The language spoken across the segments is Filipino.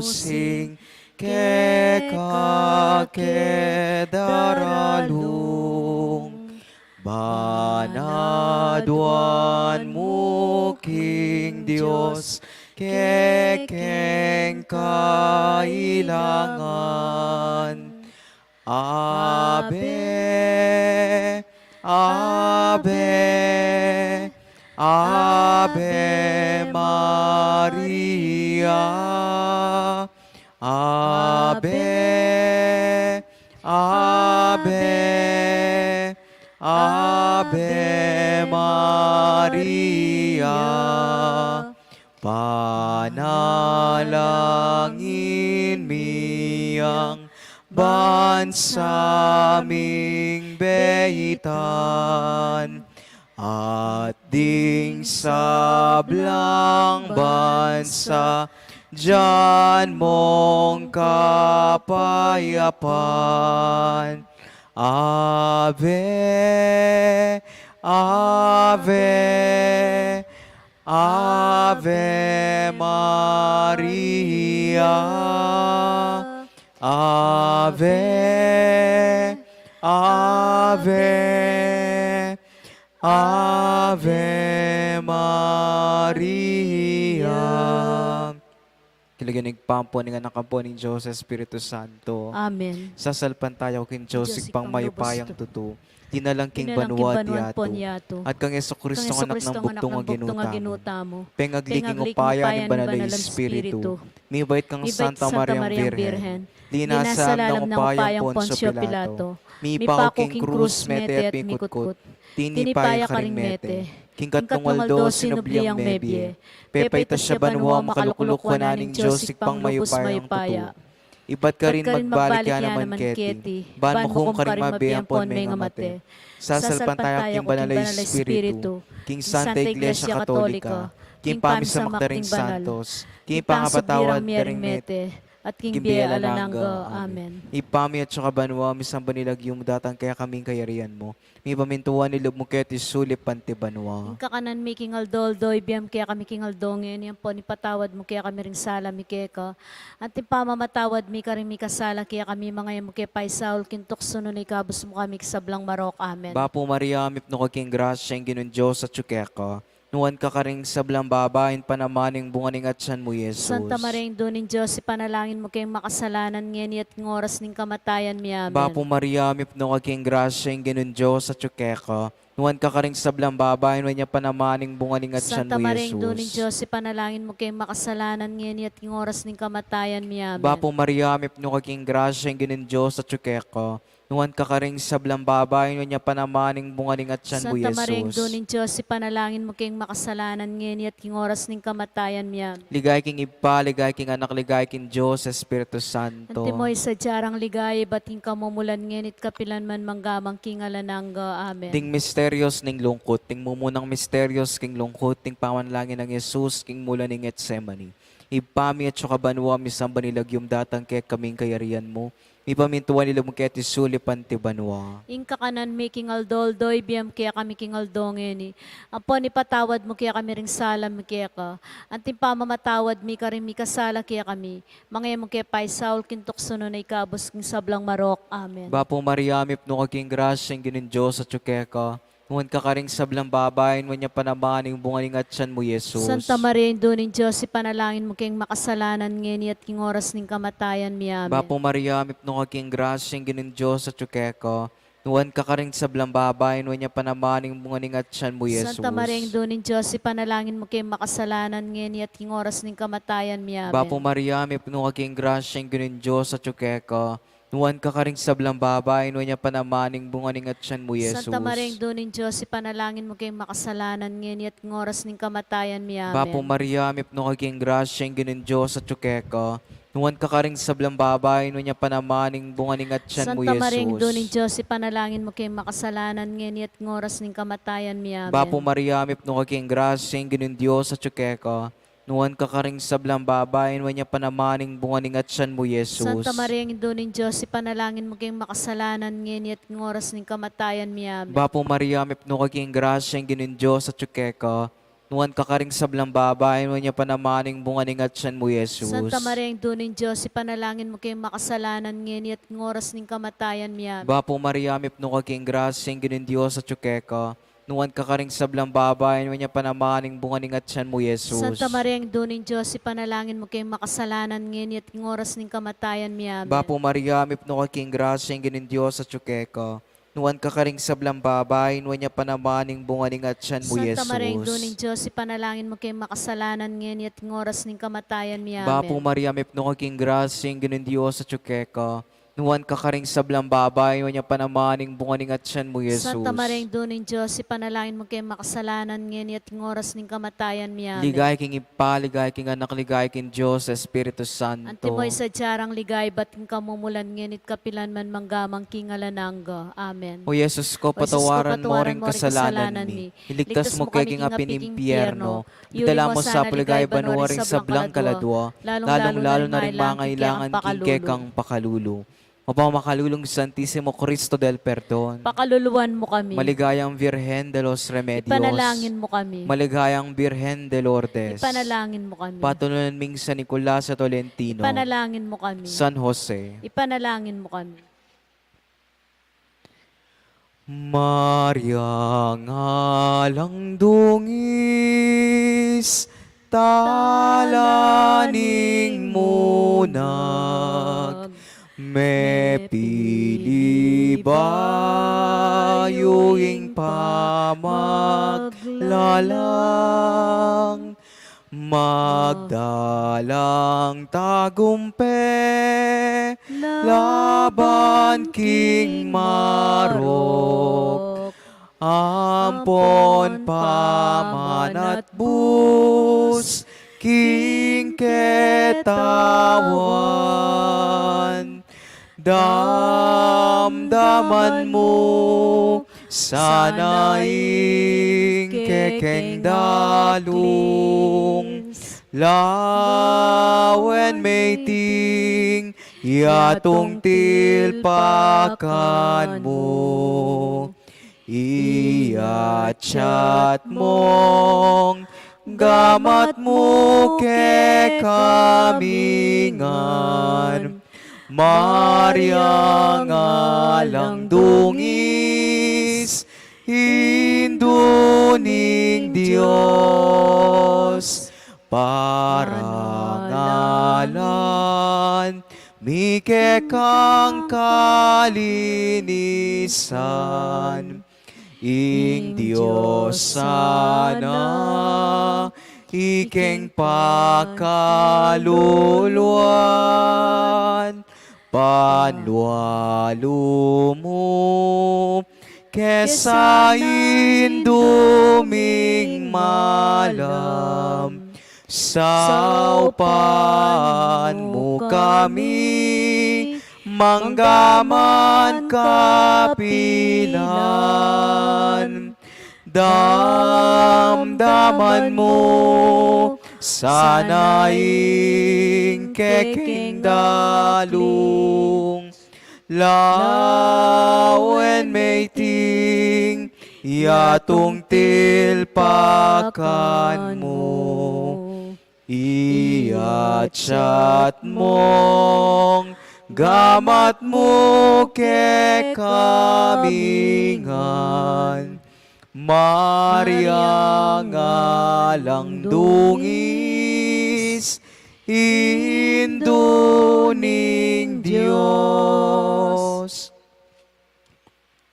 sing keka kedaralung banaduan mo King Diyos kekeng kailangan. Ave, Ave, Ave Maria. Ave, Ave, Ave Maria. Panalangin miyang bansaming beitan at ding sablang bansa diyan mong kapayapaan. Ave, Ave, Ave Maria. Ave, Ave, Ave Maria. Kiliganig pampo nga nakampo ni Diyos Espiritu Santo. Amen. Sasalpan tayo kin Diyos pang mayupayang tuto. Tinalangking banwad yato. At kang Yeso Kristo anak ng buktong nga ginutamo. Pengagliging upayan ng banal na Espiritu. Mibait kang Santa Mariang Birhen. Linasalam ng upayang Poncio Pilato. Mipakuking krus mete at mikutkut. Tinipaya karing mete. King katungwaldo sinubliang mebye. Pepay tasya banwa makalukulok wananing Diyos ikpang mayupayang tuto. Iba't ka rin magbalik yan naman keti. Ban mo kung karing mabiyang pon may ngamate. Sasalpan tayo king banal na Espiritu. King Santa Iglesia Katolika. King pamisamak daring santos. King pangapatawad daring mete. At King Bia Alananga. Amen. Ipami at saka banwa, misang banilag yung datang kaya kaming kayarian mo. Mi pamintuan nilog mo kaya tisulip panti banwa. Yung kakanan mi King Aldoldo, ibiyam kaya kami King Aldongin, yan po ni patawad mo kaya kami ring sala mi keka. At yung pamamatawad mi ka rin mi kasala kaya kami mga yan mo kaya paisaul kintok sunod na ikabos mo kami kisablang marok. Amen. Bapo Maria, mipno ka King Gracia, yung ginon Diyos at tsukeka. Nuwan ka karing sablang babain panamaning bunganing at siyan mo, Jesus. Santa Maring Dunin Diyos, ipanalangin mo kayong makasalanan ngayon at ng oras ng kamatayan mi. Amen. Bapo Maria, mipno ka King Gracia, yung ginon Diyos at tsukeka. Nuwan ka karing sablang babain, wanya panamaning bunganing at siyan mo, Jesus. Santa Maring Dunin Diyos, ipanalangin mo kayong makasalanan ngayon at ng oras ng kamatayan mi. Amen. Bapo Maria, mipno ka King Gracia, yung ginon Diyos at tsukeka. Nuwan ka karing sablang babae, wanya panamaning bunganing at siyan mo, Jesus. Santa Maring Dunin Diyos, ipanalangin mo kayong makasalanan ngayon at ng oras ng kamatayan mi. Amen. Ligay king ipa, ligay king anak, ligay king Diyos, Espiritu Santo. Antimoy sa jarang ligay, bating kamumulan ngayon at kapilan man manggamang king alananga. Amen. Ting misterios ning lungkot, ting mumunang misterios king lungkot, ting pamanlangin ng Jesus, king mula ning Getsemani. Ipami at saka banwa, misang banilag yung datang kaya kaming kayarian mo. Ipamintuan nila mo kaya tisulipan ti banwa. Ing kakanan mi King Aldoldo, ibiyam kaya kami King Aldongin. Apo ni patawad mo kaya kami ring sala mi kaya ka. Anting pamamatawad mi ka rin mi kasala kaya kami. Mga mo kaya paisaul kintok sunod na ikabos king sablang marok. Amen. Bapo Maria, mipno ka king Gracia, yung ginin Diyos at tsukeka. Nuwan ka karing sablang babayin, wanya panamaning bungaling at siyan mo, Jesus. Santa Maria Dunin Diyos, ipanalangin mo kayong makasalanan ngayon at king oras ng kamatayan mi. Amen. Bapo Maria, mipno ka king Gracia, yung ginin Diyos at tsukeka. Nuwan ka karing sablang babayin, wanya panamaning bungaling at siyan mo, Jesus. Santa Maria Dunin Diyos, ipanalangin mo kayong makasalanan ngayon at king oras ng kamatayan mi. Amen. Bapo Maria, mipno ka king Gracia, yung ginin Diyos at tsukeka. Nuwan ka karing sablang babae, nuwan niya panamaning bunganing at siyan mo, Jesus. Santa Maria Dunin Diyos, ipanalangin mo kayong makasalanan ngayon at ng oras ng kamatayan mi. Amen. Bapo Maria, mipno ka king Gracia, yung ginin Diyos at tsukeka. Nuwan ka karing sablang babae, nuwan niya panamaning bunganing at siyan mo, Santa Jesus. Maria Dunin Diyos, ipanalangin mo kayong makasalanan ngayon at ng oras ng kamatayan mi. Amen. Bapo Maria, mipno ka king Gracia, yung ginin Diyos at tsukeka. Nuwan ka karing sablang babae, nuwan niya panamaning bunganing at siyan mo, Jesus. Santa Maria Dunin Diyos, ipanalangin mo kayong makasalanan ngayon at ng oras ng kamatayan mi. Amen. Bapo Maria, mipno ka king Gracia, yung ginin Diyos at tsukeka. nuan kakaring sablang babae, nuan niya panamaning bunganing at siyan mo, Jesus. Santa Maria, ang duning Diyos, ipanalangin mo kayong makasalanan ngayon at ngoras ng kamatayan miya. Bapo Maria, mipno kaking grasyang ginin Diyos at tsukeka, nuan kakaring sablang babae, nuan niya panamaning bunganing at siyan mo, Jesus. Santa Maria, ang duning Diyos, ipanalangin mo kayong makasalanan ngayon at ngoras ng kamatayan miya. Bapo Maria, mipno kaking grasyang ginin Diyos at tsukeka, nuan kakaring sablang babae, nuan niya panamaning bunganing at siyan mo, Jesus. Santa Maria, ang duning Diyos, ipanalangin mo kayong makasalanan ngayon at ngoras ng kamatayan miya. Bapo Maria, mipno kaking grasyang ginin Diyos at tsukeka, nuan kakaring sablang babae, nuan niya panamaning bunganing at siyan mo, Jesus. Santa Maria, ang duning Diyos, ipanalangin mo kayong makasalanan ngayon at ngoras ng kamatayan miya. Ligay king ipa, ligay king anak, ligay king Diyos, Espiritu Santo. Antimoy sa jarang ligay, ba't king kamumulan ngenit kapilan man manggamang kingalanangga. Amen. O Jesus ko, patawaran mo ring kasalanan mi. Iligtas mo kay king apinimpyerno. Idala mo sa puligay banwa ring sablang kaladwa. Lalong-lalo na rin mga ilangan king kekang pakalulu. O pa makalulong Santissimo Cristo del Perdon. Pakaluluwan mo kami. Maligayang Virgen de los Remedios. Ipanalangin mo kami. Maligayang Virgen de Lourdes. Ipanalangin mo kami. Patuloy ming San Nicolas at Tolentino. Ipanalangin mo kami. San Jose. Ipanalangin mo kami. Maria ngalang dungis, talaning munag, me pilibayuing pamaglalang, magdalang tagumpe, laban king marok, ampon paman at bus, king ketawan, damdaman mo, sanaing kekeng dalung, lawen may ting, yatong tilpakan mo, iyachat mong, gamat mo ke kamingan, Maria ngalang dungis, induning Diyos, parangalan, mike kang kalinisan, ing Diyos sana, ikeng pakaluluan, panlualo mo, kesa induming malam, saupan mo kami, manggaman kapilan, damdaman mo, sanaing kekeng dalung, lawen may ting, yatong tilpakan mo, iyachat mong, gamat mo ke kamingan, Maria ngalang dungis, induning Diyos.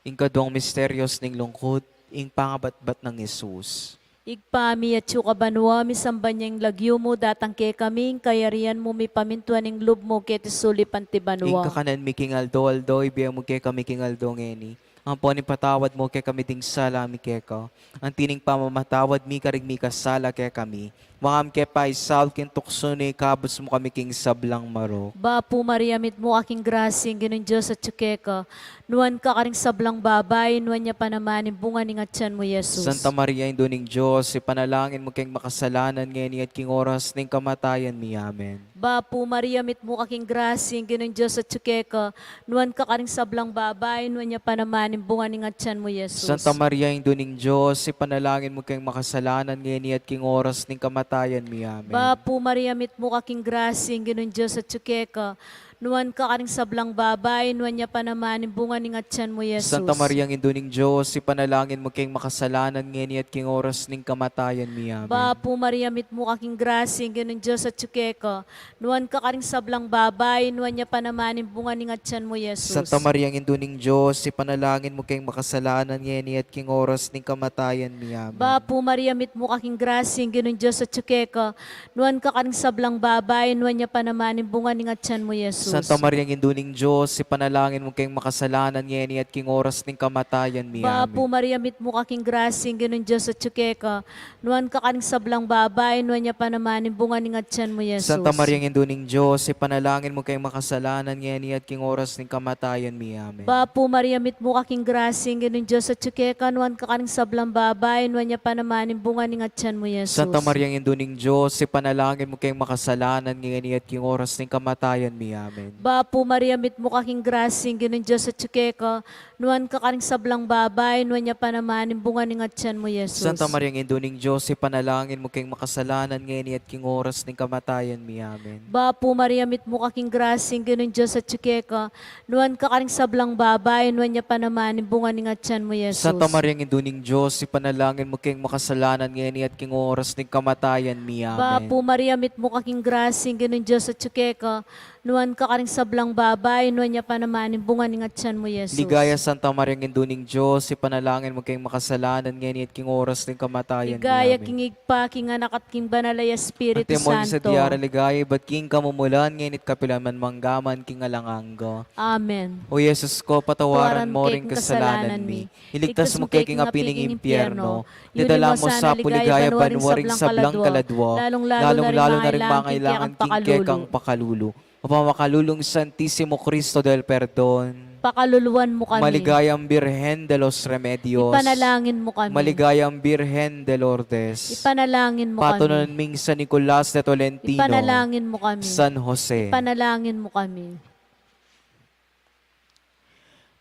Ing kadong misteryos ning lungkot, ing pangabatbat ng Jesus. Igpami at banwa, misamba niyang lagyo mo, datang ke kaming, kayarian mo, mi pamintuan ng lub mo, ke tisulipan ti Ing banwa. kakanan mi king aldo, ibiyang mo ke kami king aldo ngeni. Ang poni patawad mo ke kami ting sala mi ke ka. Ang tining pamamatawad mi karig mi kasala ke kami. Makam ke paisal kin tukso ni kabos mo kami king sablang maro. Bapo Maria, mit mo aking grasing, ganun Diyos at tsukeka. Nuan ka karing sablang babay, nuan niya pa naman, bunga ni ngatsan mo, Jesus. Santa Maria, Induning Diyos, ipanalangin mo kayong makasalanan ngayon at king oras ng kamatayan mi. Amen. Bapo Maria, mit mo aking grasing, ganun Diyos at tsukeka. Nuan ka karing sablang babay, nuan niya pa naman, bunga ni ngatsan mo, Jesus. Santa Maria, Induning Diyos, ipanalangin mo kayong makasalanan ngayon at king oras ng kamatayan mi. Amen. Bapo Maria, mit mo aking grasing, ganun Diyos at tsukeka. Nuan ka karing sablang babay, nuan niya pa naman, bunga ni ngatsan mo, Jesus. Santa Maria, Induning Diyos, ipanalangin mo kayong makasalanan ngayon at king oras ng kamatayan mi. Amen. Bapo Maria, mit mo aking grasing, ganun Diyos at tsukeka. Nuan ka karing sablang babay, nuan niya pa naman, bunga ni ngatsan mo, Jesus. Santa Maria, Induning Diyos, ipanalangin mo kayong makasalanan ngayon at king oras ng kamatayan mi. Amen. Bapo Maria, mit mo aking grasing, ganun Diyos at tsukeka. Nuan ka karing sablang babay, nuan niya pa naman, bunga ni ngatsan mo, Jesus. Santa Maria, Induning Diyos, ipanalangin mo kayong makasalanan ngayon at king oras ng kamatayan mi. Bapo Amen. Maria, mit mo aking grasing, ganun Diyos at tsukeka. Nuan ka karing sablang babay, nuan niya pa naman, bunga ni ngatsan mo, Jesus. Santa Maria, Induning Diyos, ipanalangin mo kayong makasalanan ngayon at king oras ng kamatayan mi. Amen. Bapo Maria, mit mo aking grasing, ganun Diyos at tsukeka. Nuan ka karing sablang babay, nuan niya pa naman, bunga ni ngatsan mo, Jesus. Santa Maria, Induning Diyos, ipanalangin mo kayong makasalanan ngayon at king oras ng kamatayan mi. Amen. Bapo Maria, mit mo kaking grasing, ganun Diyos at tsukeka. Nuan ka karing sablang babay, nuan niya pa naman, bunga ni ngatsan mo, Jesus. Santa Maria, Induning Diyos, ipanalangin mo kayong makasalanan ngayon at king oras ng kamatayan mi. Amen. Bapo Maria, mit mo kaking grasing, ganun Diyos at tsukeka. Nuan ka karing sablang babay, nuan niya pa naman, bunga ni ngatsan mo, Jesus. Santa Maria, Induning Diyos, ipanalangin mo kayong makasalanan ngayon at king oras ng kamatayan mi. Amen. Bapo Maria, mit mo kaking grasing, ganun Diyos at tsukeka. Nuan ka karing sablang babay, nuan niya pa naman, bunga ni ngatsan mo, Jesus. Ligaya Santa Maria, Induning Diyos, ipanalangin mo kayong makasalanan ngayon at king oras ng kamatayan mi. Ligaya, Amen. kingig pa, king anak at king banalay Espiritu Ate mo sa Santo. tiyara ligaya, ba't king kamumulan ngayon at kapilaman manggaman king alanganggo. Amen. O Yesus ko, patawaran Tawaran mo kay ring kung kasalanan mi. Iligtas mo kay kay king apining impyerno. Yun Didala mo mo sana sa puligaya ligayaban banwaring sablang kaladwa. Lalong-lalo na rin mga kailangan king kekang pakalulu. Mapakalulong Santisimo Cristo del Perdon. Pakaluluan mo kami. Maligayang Birhen de los Remedios. Ipanalangin mo kami. Maligayang Birhen de Lourdes. Ipanalangin mo Patunan kami. ming San Nicolas de Tolentino. Ipanalangin mo kami. San Jose. Ipanalangin mo kami.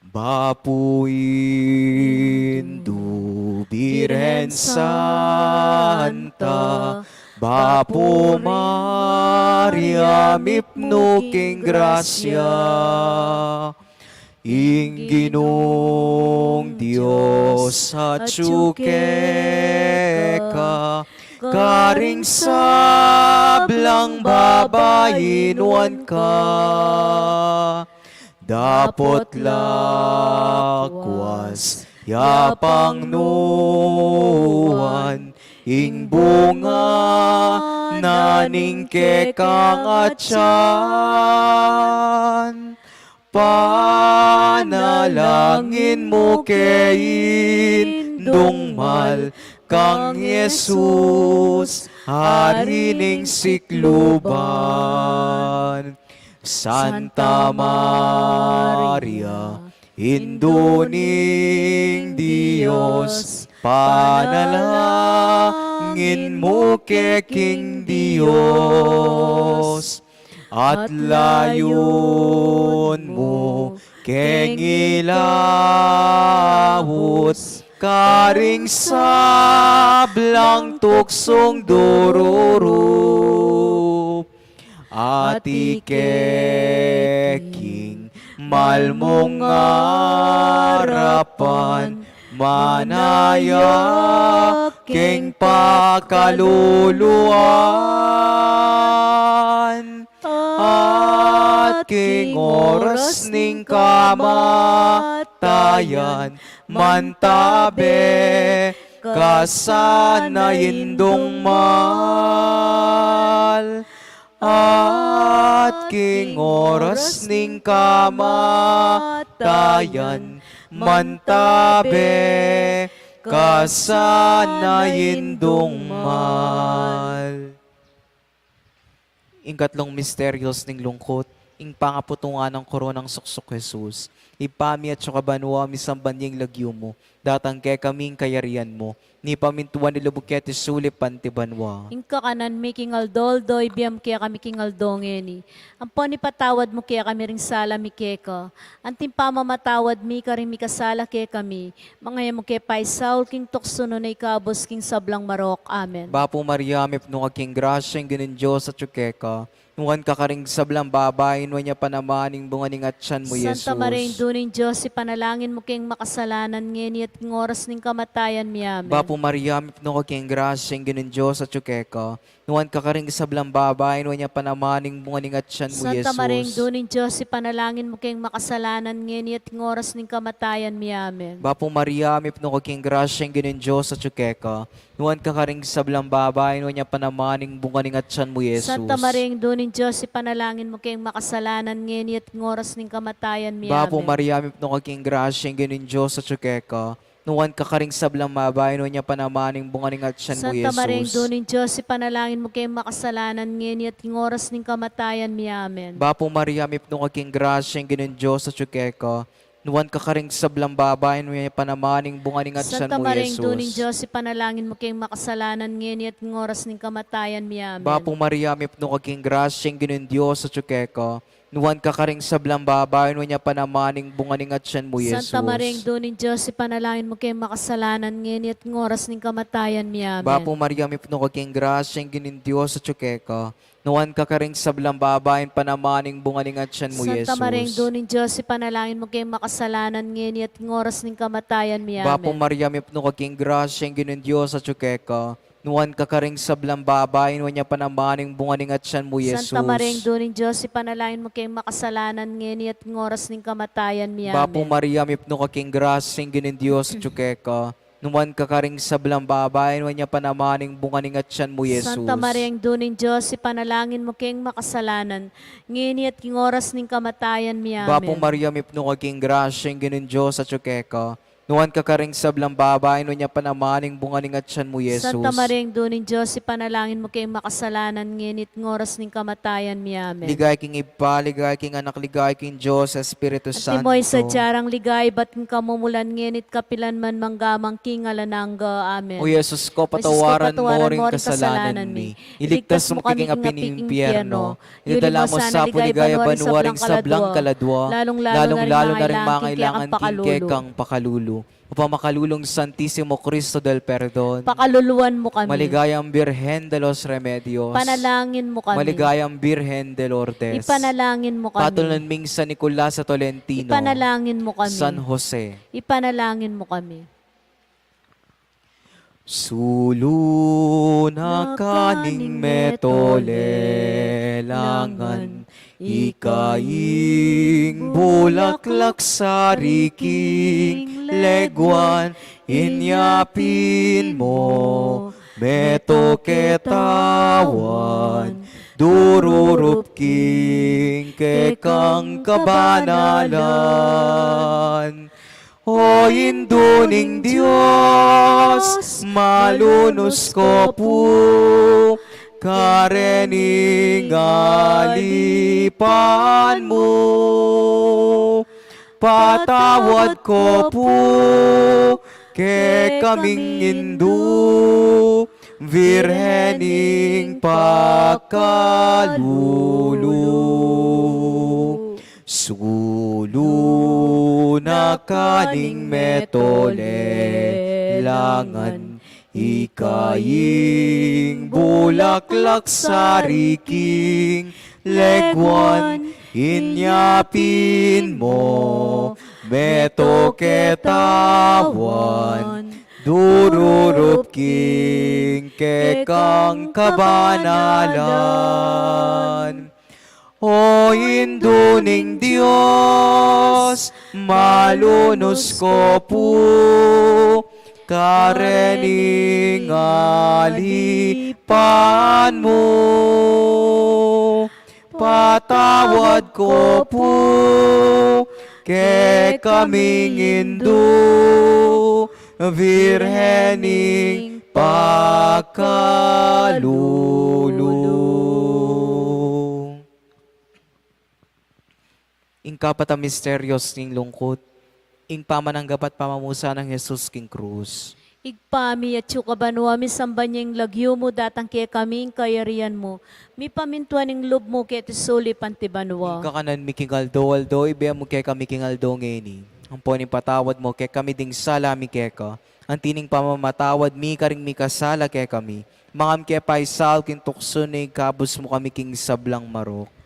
Bapuin du Birhen Santa, Bapo Maria mipno king grasya, Inginong Diyos at tsukeka, karing sablang babayinuan ka. Dapot lakwas, yapang nuwan, ing bunga, naning kekang atyan. Panalangin mo kay Indongmal, kang Jesus, harining sikluban. Santa Maria, Induning Diyos, panalangin mo keking Diyos, at layon mo keng ilawot, karing sablang tuksong dururo. Ati keking malmong harapan, manaya keng pakaluluan, at king oras ning kamatayan, mantabe kasana indong mal. At king oras ning kamatayan, mantabe kasana indong mal. Ing-katlong misteryos ning lungkot, ing pangaputungan ng koronang suksok Jesus. Ipami at sukabanwa misambanyeng lagyo mo, datang kay kaming kayarian mo, ni pamintuan nilubukya ti sulip pantibanwa. Ing kakanan mi kingal doldoy biyam kaya kami kingal dongeni. Ampon ipatawad mo kaya kami ring sala mi keka. Anting pamamatawad mi ka rin mi kasala kaya kami. Mga mo kaya paisaul king tukso no na ikabos king sablang marok. Amen. Bapo Maria, mipno aking grasya, ang ginin Diyos at tsukeka. Nuhan ka karing sablang babayin, wanya panamaning bunganing at tiyan mo, Yesus. Santa Maria, Duning Diyos, ipanalangin mo kayong makasalanan ngeni at ng oras ng kamatayan mi. Amen. Bapo Maria, mipno aking grasya, ang ginin Diyos at tsukeka. Nuhan ka karing sablang babayin, wanya panamaning bunganing at tiyan mo, Yesus. Santa Maria, Duning Diyos, ipanalangin mo kayong makasalanan ngeni at ng oras ng kamatayan mi. Amen. Bapo Maria, mipno aking grasya, ang ginin Diyos at tsukeka. Nuhan ka karing sablang babayin, wanya panamaning bunganing at tiyan mo, Yesus. Santa Maria, Duning Diyos, ipanalangin mo kayong makasalanan ngeni at ng oras ng kamatayan mi. Bapo Amen. Maria, mipno aking grasya, ang ginin Diyos at tsukeka. Nuhan ka karing sablang babayin, wanya panamaning bunganing at tiyan mo, Santa Maria, Yesus. Duning Diyos, ipanalangin mo kayong makasalanan ngeni at ng oras ng kamatayan mi. Amen. Bapo Maria, mipno aking grasya, ang ginin Diyos at tsukeka. Nuhan ka karing sablang babayin, wanya panamaning bunganing at tiyan Santa mo, Maria, Yesus. Duning Diyos, ipanalangin mo kayong makasalanan ngeni at ng oras ng kamatayan mi. Amen. Bapo Maria, mipno aking grasya, ang ginin Diyos at tsukeka. Nuhan ka karing sablang babayin, wanya panamaning bunganing at tiyan mo, Yesus. Santa Maria, Duning Diyos, ipanalangin mo kayong makasalanan ngeni at ng oras ng kamatayan mi. Amen. Bapo Maria, mipno aking grasya, ang ginin Diyos at tsukeka. Nuhan ka karing sablang babayin, panamaning bunganing at tiyan mo, Yesus. Santa Maria, Duning Diyos, ipanalangin mo kayong makasalanan ngeni at ng oras ng kamatayan mi. Amen. Bapo Maria, mipno aking grasya, ang ginin Diyos at tsukeka. Nuhan ka karing sablang babayin, wanya panamaning bunganing at tiyan mo, Yesus. Santa Maria, Duning Diyos, ipanalangin mo kayong makasalanan ngeni at ng oras ng kamatayan mi. Amen. Bapo Maria, mipno aking grasya, ang ginin Diyos at tsukeka. Numan ka karing sablang babayin, wanya panamaning bunganing at tiyan mo, Yesus. Santa Maria, Duning Diyos, ipanalangin mo kayong makasalanan ngeni at ng oras ng kamatayan mi. Amen. Bapo Maria, mipno aking grasya, ang ginin Diyos at tsukeka. Nuhan ka karing sablang babayin, wanya panamaning bunganing at tiyan mo, Yesus. Santa Maria, Duning Diyos, ipanalangin mo kayong makasalanan ngeni at ng oras ng kamatayan mi. Amen. Ligay king Ipa, ligay king Anak, ligay king Diyos, Espiritu At Santo. timoy sa jarang ligay, ba't ng kamumulan ngenit kapilan man manggamang kingalanangga. Amen. O Yesus ko, patawaran mo ring kasalanan mi. Iligtas mo king aping impyerno. Idadala mo sa puligaya banwaring sablang kaladwa. Lalong-lalo na rin mga kailangan king kang pakalulu. Upamakalulong Santissimo Cristo del Perdon. Pakaluluan mo kami. Maligayang Birhen de los Remedios. Panalangin mo kami. Maligayang Birhen de Lourdes. Ipanalangin mo kami. Patulan ming San Nicolas sa Tolentino. Ipanalangin mo kami. San Jose. Ipanalangin mo kami. Sulo na kaning metolelangan, ikaing bulaklak sa riking legwan, inyapin mo, meto ketawan, dururup king kekang kabanalan. O induning Diyos, malunos ko po, karening alipan mo. Patawad ko po, ke kaming indu, virhening pakalulu. Sulo na kaning metolelangan, ikaing bulaklak sa riking legwan, inyapin mo, meto ketawan, dururup king kekang kabanalan. O induning Diyos, malunos ko po, karening alipan mo. Patawad ko po, ke kaming indu, virhening pakalulu. ing kapata misteryos ning lungkot, ing pamananggap at pamamusa ng Jesus king krus. Igpami at banwa mi sambanyang lagyo mo datang kaya kaming kayarian mo. Mi pamintuan ng loob mo kaya tisuli panti banwa. Ing kakanan mi kingaldo-aldo, ibiya mo kaya kami kingaldo ngeni. Ang po patawad mo kaya kami ding sala mi kaya ka. Ang tining pamamatawad mi karing mi kasala kaya kami. Mangam kaya paisal kin tukso ni kabus mo kami king sablang marok.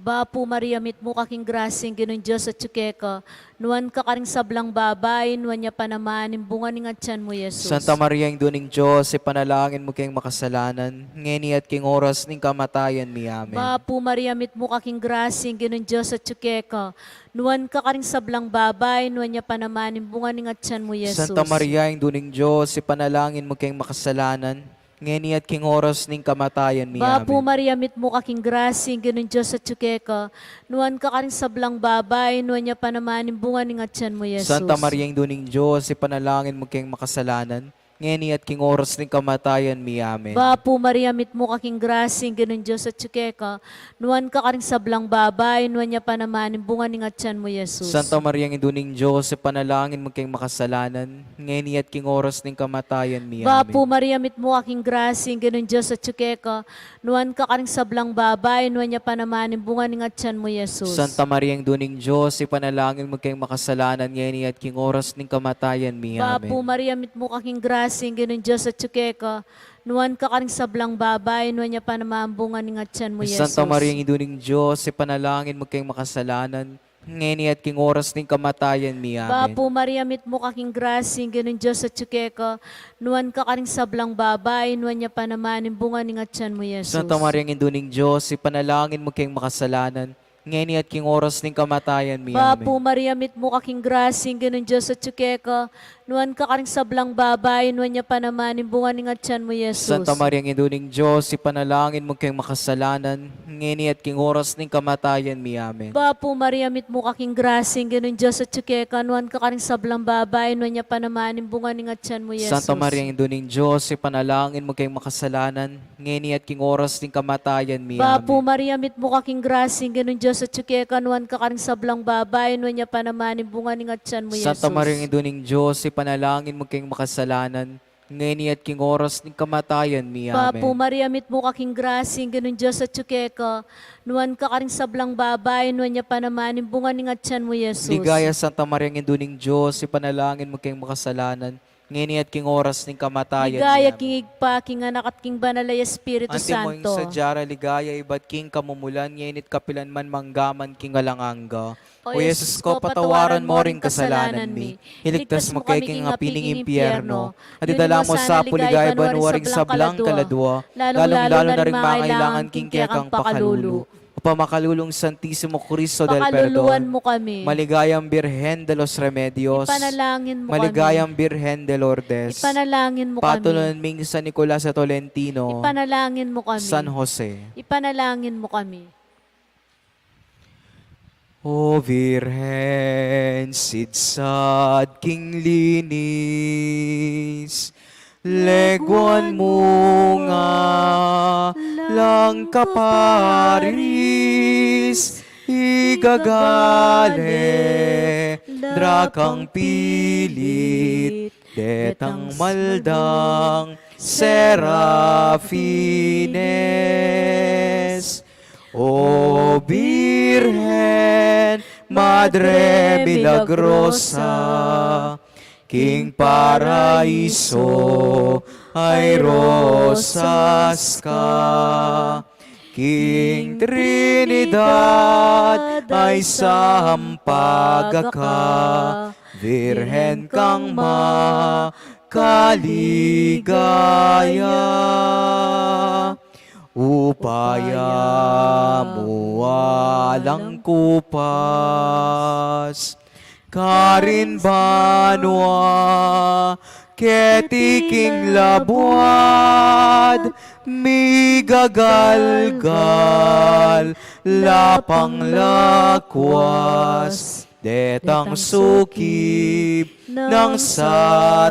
Bapo Maria mit mo kaking grasing ginon Diyos at tsukeka. Nuan ka karing sablang babay, nuan niya panaman, imbungan ng atyan mo, Jesus. Santa Maria, ang duning Diyos, ipanalangin mo kayong makasalanan, ngeni at king oras ning kamatayan mi. Amen. Bapo Maria mit mo kaking grasing ginon Diyos at tsukeka. Nuan ka karing sablang babay, nuan niya panaman, imbungan ng atyan mo, Jesus. Santa Maria, ang duning Diyos, ipanalangin mo kayong makasalanan, ngeni at king oras ning kamatayan mi. Amen. Bapo Maria mit mo kaking grasing ginon Diyos at tsukeka. Nuan ka karing sablang babay, nuan niya panaman, imbungan ng atyan mo, Jesus. Santa Maria, ang duning Diyos, ipanalangin mo kayong makasalanan, ngeni at king oras ning kamatayan mi. Amen. Bapo Maria mit mo kaking grasing ginon Diyos at tsukeka. Nuan ka karing sablang babay, nuan niya panaman, imbungan ng atyan mo, Jesus. Santa Maria, ang duning Diyos, ipanalangin mo kayong makasalanan, ngeni at king oras ning kamatayan mi. Amen. Bapo Maria mit mo kaking grasing ginon Diyos at tsukeka. Nuan ka karing sablang babay, nuan niya panaman, imbungan ng atyan mo, Jesus. Santa Maria, ang duning Diyos, ipanalangin mo kayong makasalanan, ngeni at king oras ning kamatayan mi. Amen. Bapo Maria mit mo kaking grasing ginon Diyos at tsukeka. Nuan ka karing sablang babay, nuan niya panamambungan ng atyan mo, Jesus. Santa Maria, ang duning Diyos, ipanalangin mo kayong makasalanan, ngeni at king oras ning kamatayan mi. Amen. Bapo Maria mit mo kaking grasing ginon Diyos at tsukeka. Nuan ka karing sablang babay, nuan niya panaman, imbungan ng atyan mo, Jesus. Santa Maria, ang duning Diyos, ipanalangin mo kayong makasalanan, ngeni at king oras ning kamatayan mi. Amen. Bapo Maria mit mo kaking grasing ginon Diyos at tsukeka. Nuan ka karing sablang babay, nuan niya panaman, imbungan ng atyan mo, Jesus. Santa Maria, ang duning Diyos, ipanalangin mo kayong makasalanan, ngeni at king oras ning kamatayan mi. Amen. Bapo Maria mit mo kaking grasing ginon Diyos at tsukeka. Nuan ka karing sablang babay, nuan niya panaman, imbungan ng atyan mo, Jesus. Santa Maria, ang duning Diyos, ipanalangin mo kayong makasalanan, ngeni at king oras ning kamatayan mi. Bapo Amen. Maria mit mo kaking grasing ginon Diyos at tsukeka. Nuan ka karing sablang babay, nuan niya panaman, imbungan ng atyan mo, Jesus. Santa Maria, ang duning Diyos, ipanalangin mo kayong makasalanan, ngeni at king oras ning kamatayan mi. Bapo Amen. Maria mit mo kaking grasing ginon Diyos at tsukeka. Nuan ka karing sablang babay, nuan niya panaman, imbungan ng atyan mo, Jesus. Ligaya, Santa Maria, ang duning Diyos, ipanalangin mo kayong makasalanan, ngeni at king oras ning kamatayan Ligaya mi. Amen. king igpa, king anak at king banalay Espiritu Antimoing Santo. sa Jara, ligaya, iba't king kamumulan, ngenit kapilan man manggaman, king alanganga. O Yesus ko, patawaran mo ring kasalanan mi. Hiligtas mo kay king apiling impyerno. At idala mo sa puligay banwa ring sablang kaladwa. Lalong-lalo na ring mangailangan king kaya kang pakalulu. Pamakalulong Santisimo Cristo del Pakaluluan Perdon. mo kami. Maligayang Birhen de los Remedios. Ipanalangin mo Maligayang kami. Birhen de Lourdes. Ipanalangin mo Patuloy kami. ming San Nicolas at Tolentino. Ipanalangin mo kami. San Jose. Ipanalangin mo kami. O Virhen, sidsad king linis, leguan mo nga lang kaparis, igagale, drakang pilit, detang maldang serafines. O Virgen, Madre Milagrosa, King Paraiso, ay rosas ka. King Trinidad, ay sampaga ka. Virgen kang makaligaya. Upaya mo walang kupas, karin banwa, ketiking labuad, migagalgal, lapang lakwas, detang sukib ng satanas.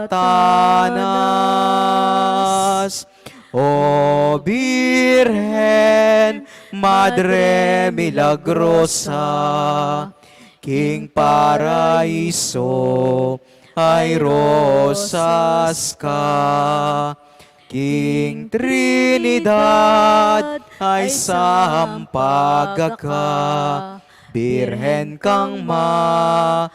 O Virgen, Madre Milagrosa, King Paraiso, ay rosas ka. King Trinidad, ay sampaga ka. Birhen kang makaligaya.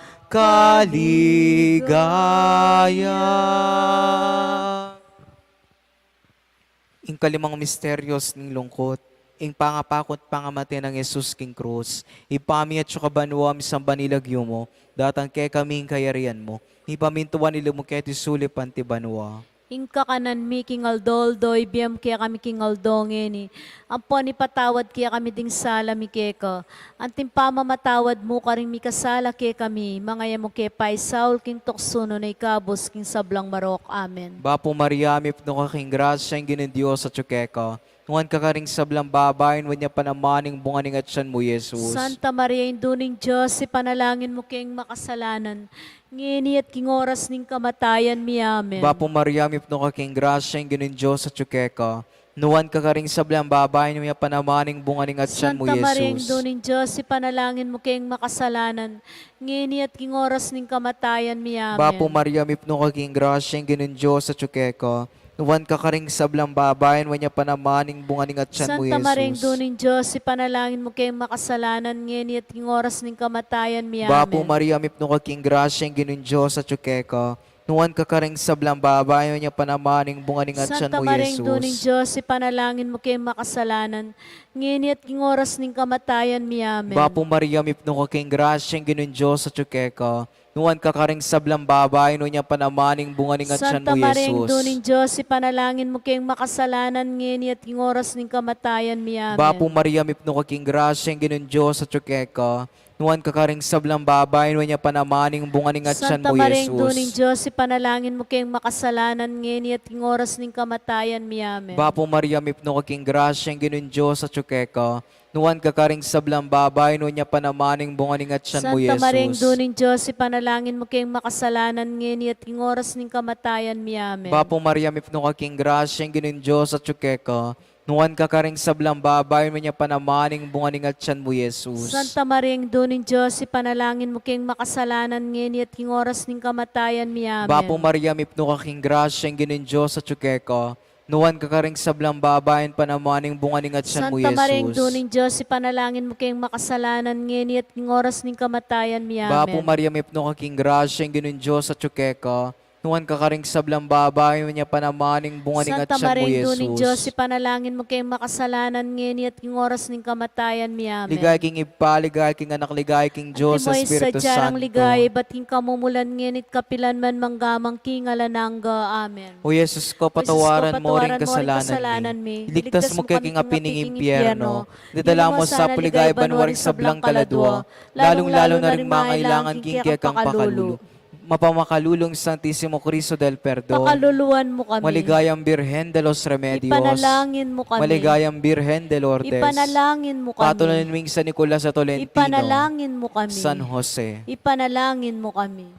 Ing kalimang misteryos ng lungkot, ing pangapakot pangamati ng Jesus King Cruz, ipami at sukabanwa misang banilagyo mo, datang kay kaming kayarian mo, ipamintuan nila mo kay tisulip antibanwa. Ingka kanan mi kingaldoldoy, biyam kaya kami kingaldongeni. Ampon ipatawad kaya kami ding sala mi keka. Anting pamamatawad mo karing mi kasala kaya kami. Mga mo kaya pay Saul king toksuno na ikabos king sablang marok. Amen. Bapo Maria, mipno ka king grasya, ang ginin Diyos sa tsukeka. Nuan ka karing sablang babayin, wanya panamaning bunganing at siyan mo, Jesus. Santa Maria, induning Diyos, ipanalangin mo kayong makasalanan. Ngini at king oras ning kamatayan mi. Amen. Bapo Maria, mipno ka king grasya, ang ginin Diyos sa tsukeka. Nuan ka karing sablang babayin, wanya panamaning bunganing at siyan mo, Santa Maria, Jesus. induning Diyos, ipanalangin mo kayong makasalanan. Ngini at king oras ning kamatayan mi. Amen. Bapo Maria, mipno ka king grasya, ang ginin Diyos sa tsukeka. Nuwan ka karing sablang babayin, wanya panamaning bunganing at siyan mo, Santa Jesus. Maria, induning Diyos, ipanalangin mo kayong makasalanan, ngini at king oras ning kamatayan mi. Amen. Bapo Maria, mipno ka king grasya, ang ginin Diyos sa tsukeka. Nuwan ka karing sablang babayin, wanya panamaning bunganing at siyan Santa mo, Maria, Jesus. induning Diyos, ipanalangin mo kayong makasalanan, ngini at king oras ning kamatayan mi. Amen. Bapo Maria, mipno ka king grasya, ang ginin Diyos sa tsukeka. Nuwan ka karing sablang babayin, wanya panamaning bunganing at siyan Santa mo, Maria, Jesus. induning Diyos, ipanalangin mo kayong makasalanan, ngini at king oras ning kamatayan mi. Amen. Bapo Maria, mipno ka king grasya, ang ginin Diyos sa tsukeka. Nuwan ka karing sablang babayin, wanya panamaning bunganing at siyan Santa mo, Maria, Jesus. induning Diyos, ipanalangin mo kayong makasalanan, ngini at king oras ning kamatayan mi. Amen. Bapo Maria, mipno ka king grasya, ang ginin Diyos sa tsukeka. Nuwan ka karing sablang babayin, wanya panamaning bunganing at siyan mo, Santa Maria, Jesus. induning Diyos, ipanalangin mo kayong makasalanan, ngini at king oras ning kamatayan mi. Amen. Bapo Maria, mipno ka king grasya, ang ginin Diyos sa tsukeka. Nuwan ka karing sablang babayin, wanya panamaning bunganing at siyan mo, Jesus. Santa Maria, induning Diyos, ipanalangin mo kayong makasalanan, ngini at king oras ning kamatayan mi. Amen. Bapo Maria, mipno ka king grasya, ang ginin Diyos sa tsukeka. Nuwan ka karing sablang babayin, panamaning bunganing at siyan mo, Santa Maria, Jesus. induning Diyos, ipanalangin mo kayong makasalanan, ngini at king oras ning kamatayan mi. Amen. Bapo Maria, mipno ka king grasya, ang ginin Diyos sa tsukeka. Nuwan ka karing sablang babayin, wanya panamaning bunganing at Santa siyan mo, Maria, Jesus. induning Diyos, ipanalangin mo kayong makasalanan, ngini at king oras ning kamatayan mi. Amen. Ligay king ipa, ligay king anak, ligay king Diyos sa Timoy Espiritu sa jarang Santo. ligay, ba't king kamumulan nginit kapilan man manggamang king alanangga. Amen. O Jesus ko, patawaran mo rin kasalanan kasalanan mi. mi. Iligtas mo kay king apining impyerno. Didala mo sa puligay banwaring sablang kaladwa. Lalong-lalo na rin mangailangan king kaya kang pakalulu. Mapamakallulong Santisimo Cristo del Perdón. Pakaluluan mo kami. Maligayang Birhen de los Remedios. Ipanalangin mo kami. Maligayang Birhen de Lourdes. Ipanalangin mo kami. Patuloy naming San Nicolas sa Tolentino. Ipanalangin mo kami. San Jose. Ipanalangin mo kami.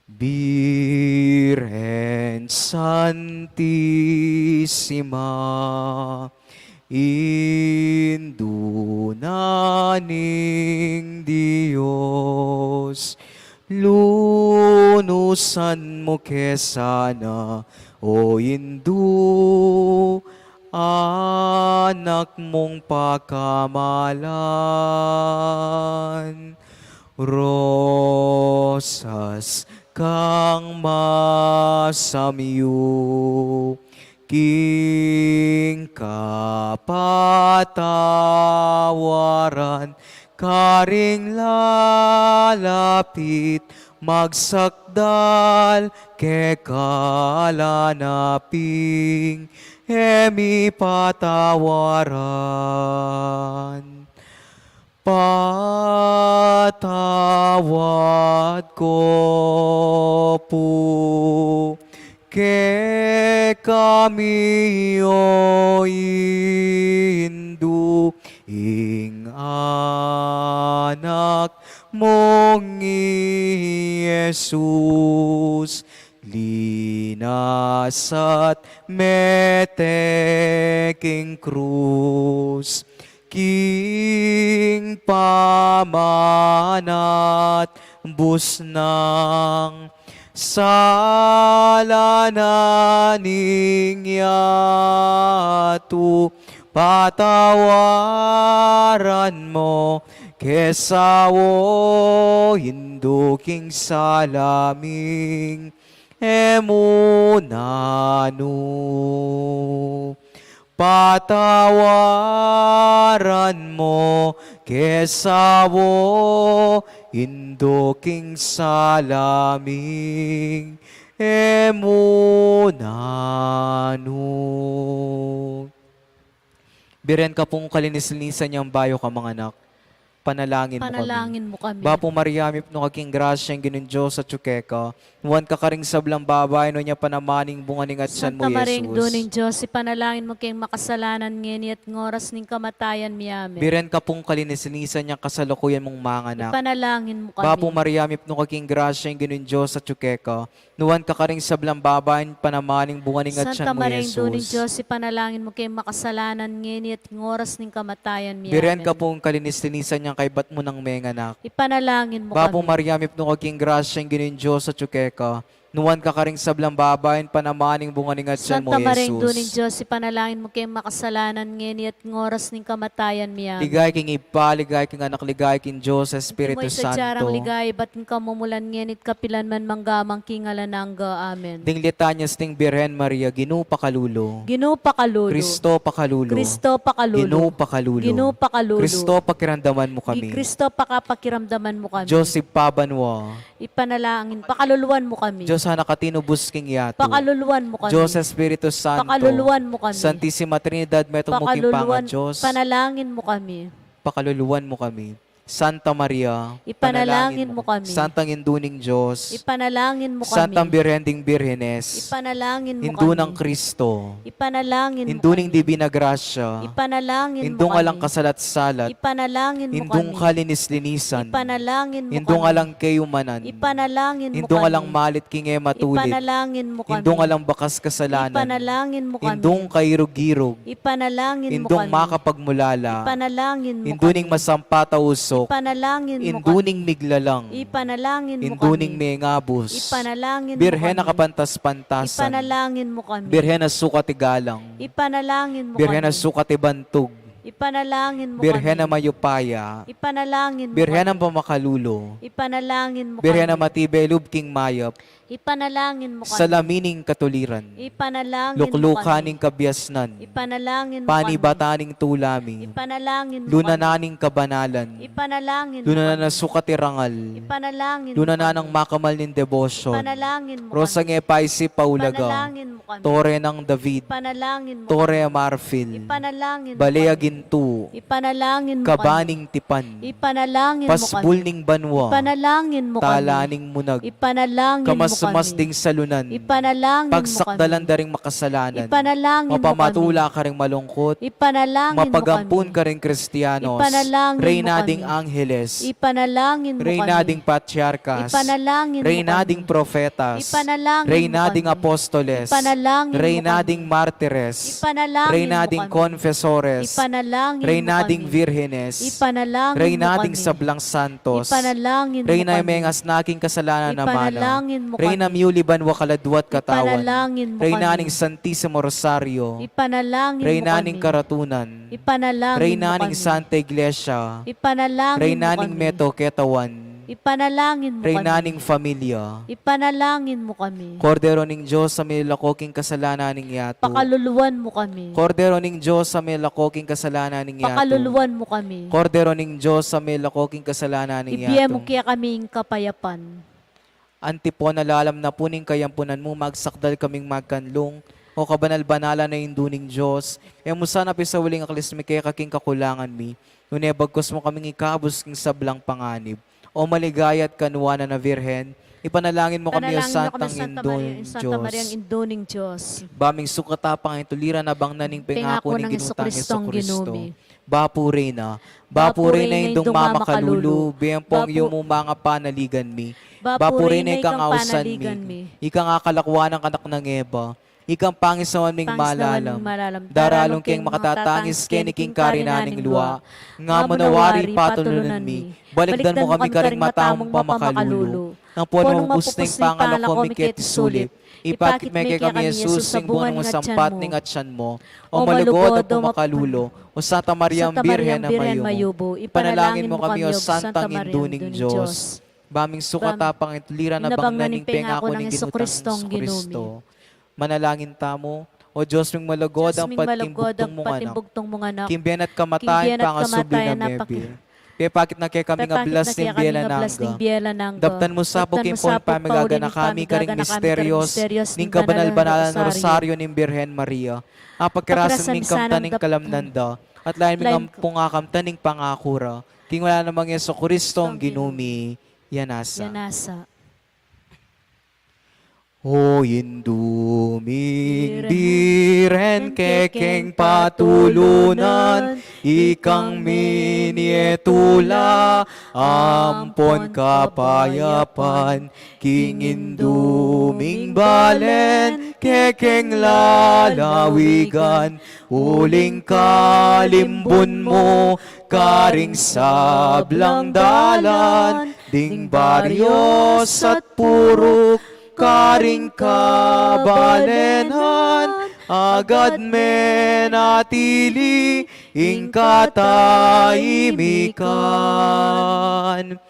Birhen Santissima, indunaning Diyos, lunusan mo kesana, o indu, anak mong pakamalan. Rosas kang masamyu, king kapatawaran, karing lalapit, magsakdal, kekalanaping, emi patawaran. Patawad ko po, ke kami o indu, ing anak mong Jesus, linas at meteking krus, king pamanat bus ng sala naning yato, patawaran mo kesawo hinduking salaming emunano. Patawaran mo kesawo hinduking salaming emunano. Biren ka pong kalinis-linisan niyang bayo ka mga anak. Panalangin mo kami. Panalangin mo kami. Bapo Mariami no kaking grasya ang ginin Diyos sa tsukeka. Nuwan ka karing sablang babay no niya panamaning bunganing at siyan mo, Santa Maria, Jesus. doning Diyos, ipanalangin mo kayong makasalanan ngeni at ngoras ning kamatayan miyami. Biren ka pong kalinis-linisan niyang kasalukuyan mong mga anak. Ipanalangin mo kami. Bapo Mariami no kaking grasya ang ginin Diyos sa tsukeka. Nuwan ka karing sablang babay panamaning bunganing at siyan Santa mo, Maria, doning Jesus. Diyos, ipanalangin mo kayong makasalanan ngeni at ngoras ning kamatayan miyami. Biren ka pong kalinis-linisan niyang kay bat mo ng mga anak. Ipanalangin mo Bapo kami. Mariamip no kaking grasya ang ginin Diyos sa tsukeka. Nuwan ka karing sablang babayin panamaning bunganing at siyan mo, Santa Maria, doning Jesus. Diyos, ipanalangin mo kayong makasalanan ngeni at ngoras ning kamatayan miyami. Ligay king ipa, ligay king anak, ligay king Diyos sa Espiritu Timoy sa Santo. ligay, ba't ng kamumulan ngenit kapilan man manggamang kingalanangga. Amen. Ding litanyas ting Birhen Maria, Ginoo pakalulo. Ginoo pakalulo. Kristo pakalulo. Kristo pakalulo. Ginoo pakalulo. Ginoo pakalulo. Kristo pakiramdaman mo kami. Kristo pakapakiramdaman mo kami. Joseph Pabanwa. Ipanalangin, pakaluluan mo kami. Diyos ha nakatinubos king yato. Pakaluluan mo kami. Diyos sa Espiritu Santo. Pakaluluan mo kami. Santissima Trinidad, metong muking Pakaluluan, Diyos. panalangin mo kami. Pakaluluan mo kami. Santa Maria, Ipanalangin mo kami. Santang Induning Diyos, Ipanalangin mo kami. Santang Birhending Birhenes, Ipanalangin mo Hindu kami. ng Kristo, Ipanalangin mo Hinduning kami. Divina Gracia, Ipanalangin mo Hindung kami. alang kasalat-salat, Ipanalangin mo Hindung kami. kalinis-linisan, Ipanalangin mo Hindung kami. alang kayumanan, Ipanalangin mo Hindung kami. alang malit king matulit, Ipanalangin mo kami. Hindung alang bakas kasalanan, Ipanalangin mo kami. Hindung kairog-girog, Ipanalangin mo Hindung kami. makapagmulala, Ipanalangin mo Hinduning kami. masampata usok, Ipanalangin mo kami. Hinduning miglalang, Ipanalangin mo Hinduning kami. mengabos, Ipanalangin mo Birhen na kami. kapantas-pantasan, Ipanalangin mo kami. Birhen na sukatigalang, Ipanalangin mo Birhen na kami. sukatibantog, Ipanalangin mo Birhen na kami. mayupaya, Ipanalangin mo Birhen kami. na pamakalulo, Ipanalangin mo Birhen na kami. matibelub king mayap, Ipanalangin mo kami. salamining katuliran, Ipanalangin mo luklukaning kami. kabyasnan, Ipanalangin mo kami. panibataning tulami, Ipanalangin mo kami. lunananing kabanalan, Ipanalangin mo lunana kami. na sukatirangal, Ipanalangin mo lunana kami. ng makamal ning debosyon, Ipanalangin mo Rosa kami. ngepaisi paulaga, Ipanalangin mo kami. Tore ng David, Ipanalangin mo Tore kami. Marfil, Ipanalangin mo Balea kami. Gintu, Ipanalangin mo kami. Kabaning Tipan, Ipanalangin mo kami. Pasbul ning Banwa, Ipanalangin mo kami. Talaning Munag, Ipanalangin mo Kamasmas kami. ding Salunan, Ipanalangin mo kami. Pagsakdalan daring makasalanan, Ipanalangin mo mapamatula kami. ka ring malungkot, Ipanalangin mapagampun mo ka kami. ring Kristiyanos, Ipanalangin mo reynading kami. angheles, Ipanalangin mo reynading kami. patriarkas, Ipanalangin mo reynading kami. profetas, Ipanalangin mo reynading kami. apostoles, Ipanalangin mo reynading kami. martires, Ipanalangin reynading mo kami. confessores, Ipanalangin reynading mo kami. virgenes, Ipanalangin reynading mo kami. sablang santos, Ipanalangin mo reyna kami. mengas naking kasalanan na mana, Ipanalangin mo reyna kami. miuliban wa kaladwat katawan, Ipanalangin mo reynaning kami. Santissimo Rosario, Ipanalangin mo reynaning kami. karatunan, Ipanalangin reynaning mo kami. Santa Iglesia, Ipanalangin reynaning mo kami. meto ketawan, Ipanalangin mo kami. reynaning familia, Ipanalangin mo kami. Kordero ning Diyos sa milakoking kasalanan ning yato. Pakaluluan mo kami. Kordero ning Diyos sa milakoking kasalanan ning yato. Pakaluluan mo kami. Kordero ning Diyos sa milakoking kasalanan ning Ibigay mo yato. kaya kaming kapayapan. Antipon nalalam na puning kayampunan mo magsakdal kaming magkanlong o kabanal-banala na induning Diyos. E mo sana pisawaling aklis mi kaya kaking kakulangan mi. Nune bagkos mo kaming ikabos king sablang panganib. O maligayat kanuwana na Virhen, ipanalangin mo kami o Panalangin mo Santang kami, Induning Santa Maria, ang Diyos. Induning Diyos. Baming sukatapang itulira na bang naning pengako Pengako ni ng Ginutang Jesucristong Jesucristo. ginumi. Bapu Reyna, Bapu Reyna indong mamakalulu, biyempong Bapu- yung mga panaligan mi. Bapu Reyna Reyna ikang ikang ausan panaligan mi. mi. Ika nga kalakwan ng anak ng Eva. ikang pangis sa aming malalam. Daralong keng makatatangis ken iking karinaning luwa. Nga manawari patulunan mi. Balikdan mo kami karing matamong pamakalulo. Nang puwan mo pusting pangalo ko mi ket sulip. Ipakit me kay kami Jesus sa buwan ng sampat ning atyan mo. O malugod o makalulo. O Santa Maria Birhen na mayubo. Ipanalangin mo kami o Santang Induning Diyos. Baming sukatapang itulira na bang naningpeng ako ng Ginukristong Kristo. Manalangin tamo, o Diyos ming malugod ang patimbugtong mong anak. Kimbiyan at kamatayan pangasubli na mebil. Pepakit na kay kami nga blas ng biela nangga. Daptan mo sa pukipon pamigaga na kami karing misteryos ning kabanal-banalan ng rosaryo ning Birhen Maria. Apagkarasan ning kamtaning kalamnanda at lain ming pungakamtan ning pangakura. King wala namang Yeso Kristong ginumi yanasa. O induming Birhen kekeng patulunan, ikang minietula, ampon kapayapan, king induming balen, kekeng lalawigan, uling kalimbun mo, karing sablang dalan, ding baryos at purok, karing kabalenhan, agad menatili, ing katahimikan.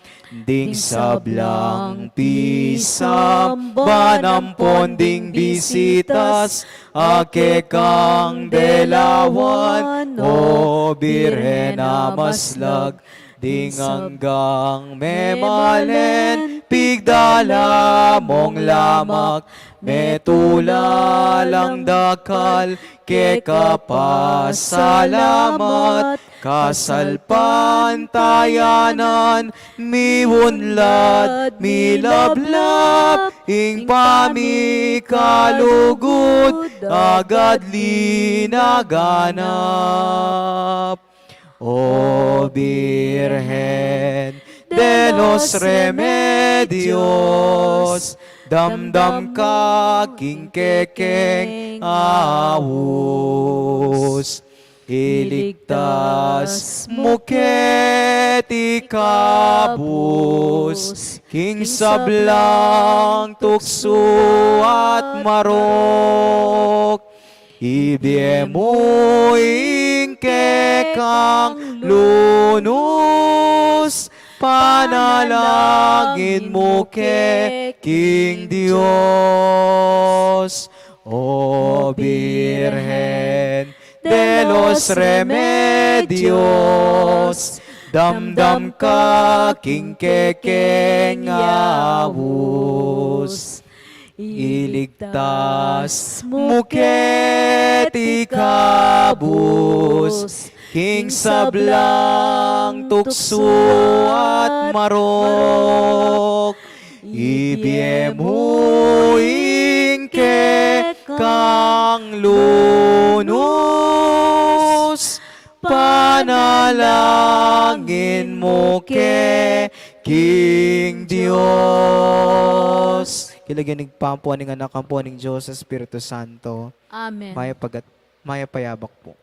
Ding sablang pisam, banampon ding bisitas, ake kang delawan, o Birhen na maslag, ding hanggang memalen, pigdala mong lamak, metula lang dakal, ke kapasalamat, kasalpantayanan, miwunlad, milablab, ing pamikalugod, agad linaganap. O Birhen de los Remedios, damdam ka king kekeng awus. Iligtas mo ket ikabus, king sablang tukso at marok. Ibiyemo ingke kang lunus, panalangin mo ke King Dios. O Birhen de los Remedios, damdam ka king kekeng awus. Iligtas mo ket ikabus, king sablang tukso at marok. Ibiyemo ingke kang lunus, panalangin mo ke King Dios. Kilagyan nagpampuan ng anak ang puan ng Diyos sa Espiritu Santo. Amen. Maya payabak po.